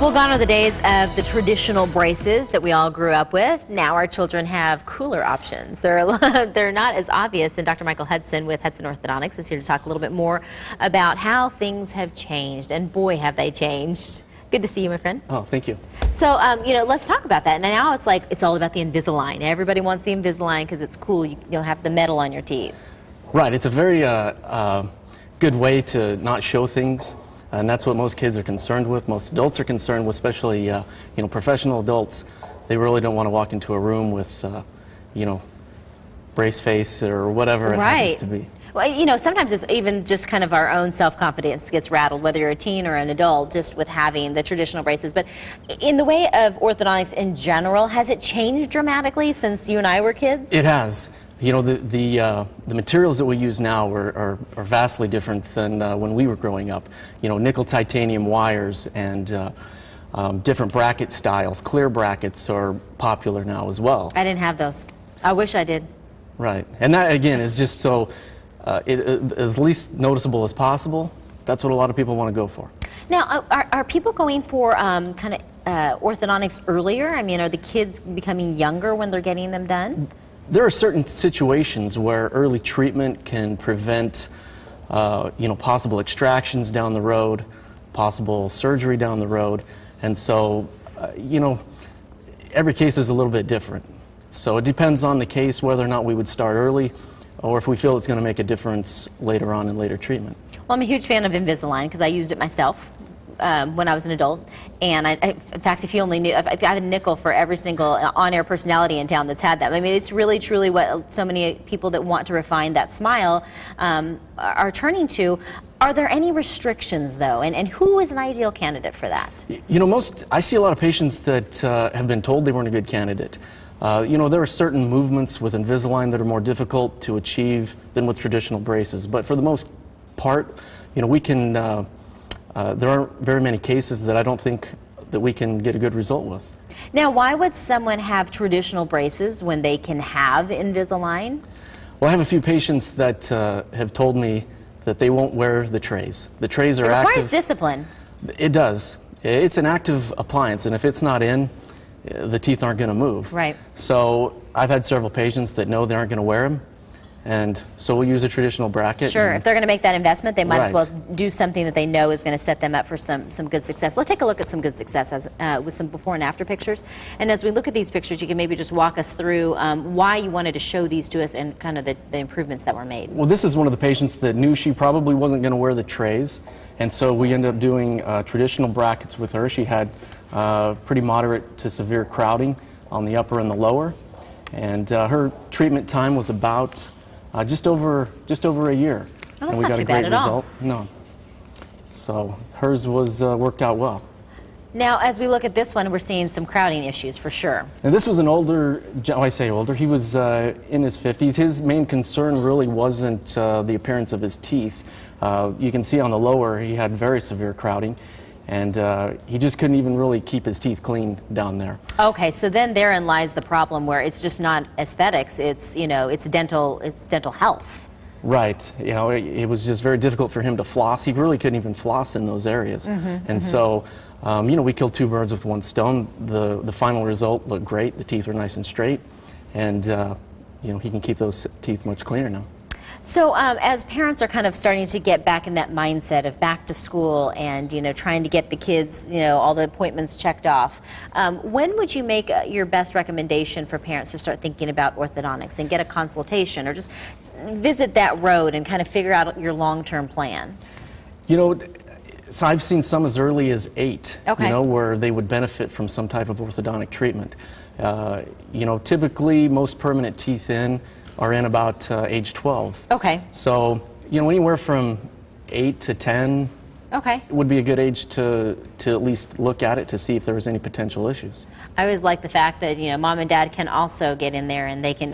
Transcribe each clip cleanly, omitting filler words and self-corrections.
Well, gone are the days of the traditional braces that we all grew up with. Now our children have cooler options. They're not as obvious, and Dr. Michael Hudson with Hudson Orthodontics is here to talk a little bit more about how things have changed, and boy, have they changed. Good to see you, my friend. Oh, thank you. So, let's talk about that. Now it's like, it's all about the Invisalign. Everybody wants the Invisalign because it's cool. You don't have the metal on your teeth. Right. It's a very good way to not show things. And that's what most kids are concerned with. Most adults are concerned with, especially professional adults. They really don't want to walk into a room with, brace face or whatever it happens to be. Well, sometimes it's even just kind of our own self-confidence gets rattled, whether you're a teen or an adult, just with having the traditional braces. But in the way of orthodontics in general, has it changed dramatically since you and I were kids? It has. The materials that we use now are vastly different than when we were growing up. Nickel titanium wires and different bracket styles. Clear brackets are popular now as well. I didn't have those. I wish I did. Right. And that, again, is just so as least noticeable as possible. That's what a lot of people want to go for. Now, are people going for kind of orthodontics earlier? I mean, are the kids becoming younger when they're getting them done? There are certain situations where early treatment can prevent, possible extractions down the road, possible surgery down the road, and so, every case is a little bit different. So it depends on the case whether or not we would start early, or if we feel it's going to make a difference later on in later treatment. Well, I'm a huge fan of Invisalign because I used it myself when I was an adult, and in fact, if you only knew, if I have a nickel for every single on-air personality in town that's had that. I mean, it's really, truly what so many people that want to refine that smile are turning to. Are there any restrictions, though, and who is an ideal candidate for that? I see a lot of patients that have been told they weren't a good candidate. There are certain movements with Invisalign that are more difficult to achieve than with traditional braces, but for the most part, we can. There aren't very many cases that I don't think that we can get a good result with. Now, why would someone have traditional braces when they can have Invisalign? Well, I have a few patients that have told me that they won't wear the trays. The trays are active. It requires discipline. It does. It's an active appliance, and if it's not in, the teeth aren't going to move. Right. So I've had several patients that know they aren't going to wear them. And so we'll use a traditional bracket. Sure, if they're going to make that investment, they might as well Right. do something that they know is going to set them up for some good success. Let's take a look at some good success with some before and after pictures. And as we look at these pictures, you can maybe just walk us through why you wanted to show these to us and kind of the improvements that were made. Well, this is one of the patients that knew she probably wasn't going to wear the trays. And so we ended up doing traditional brackets with her. She had pretty moderate to severe crowding on the upper and the lower. And her treatment time was about just over a year. Oh, that's and we not got too a bad great at result. all. No. So hers was worked out well. Now, as we look at this one, we're seeing some crowding issues for sure. And this was an older, I say older, he was in his 50s. His main concern really wasn't the appearance of his teeth. You can see on the lower he had very severe crowding, and he just couldn't even really keep his teeth clean down there. Okay, so then therein lies the problem, where it's just not aesthetics, it's it's dental health. Right. It was just very difficult for him to floss. He really couldn't even floss in those areas. So, we killed two birds with one stone. The final result looked great. The teeth were nice and straight, and he can keep those teeth much cleaner now. So as parents are kind of starting to get back in that mindset of back to school and trying to get the kids all the appointments checked off, when would you make your best recommendation for parents to start thinking about orthodontics and get a consultation, or just visit that road and kind of figure out your long-term plan? So I've seen some as early as 8, okay. Where they would benefit from some type of orthodontic treatment. Typically most permanent teeth in are in about age 12. Okay. So, anywhere from 8 to 10 would be a good age to at least look at it to see if there was any potential issues. I always like the fact that mom and dad can also get in there and they can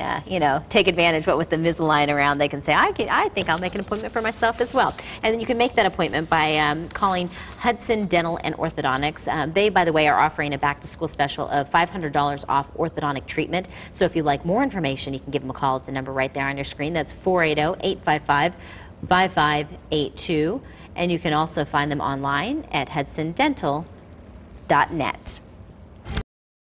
take advantage. But with the Invisalign around, they can say, I think I'll make an appointment for myself as well. And then you can make that appointment by calling Hudson Dental and Orthodontics. They, by the way, are offering a back-to-school special of $500 off orthodontic treatment. So if you'd like more information, you can give them a call at the number right there on your screen. That's 480-855-5582. And you can also find them online at hudsondental.com. invisalign.net.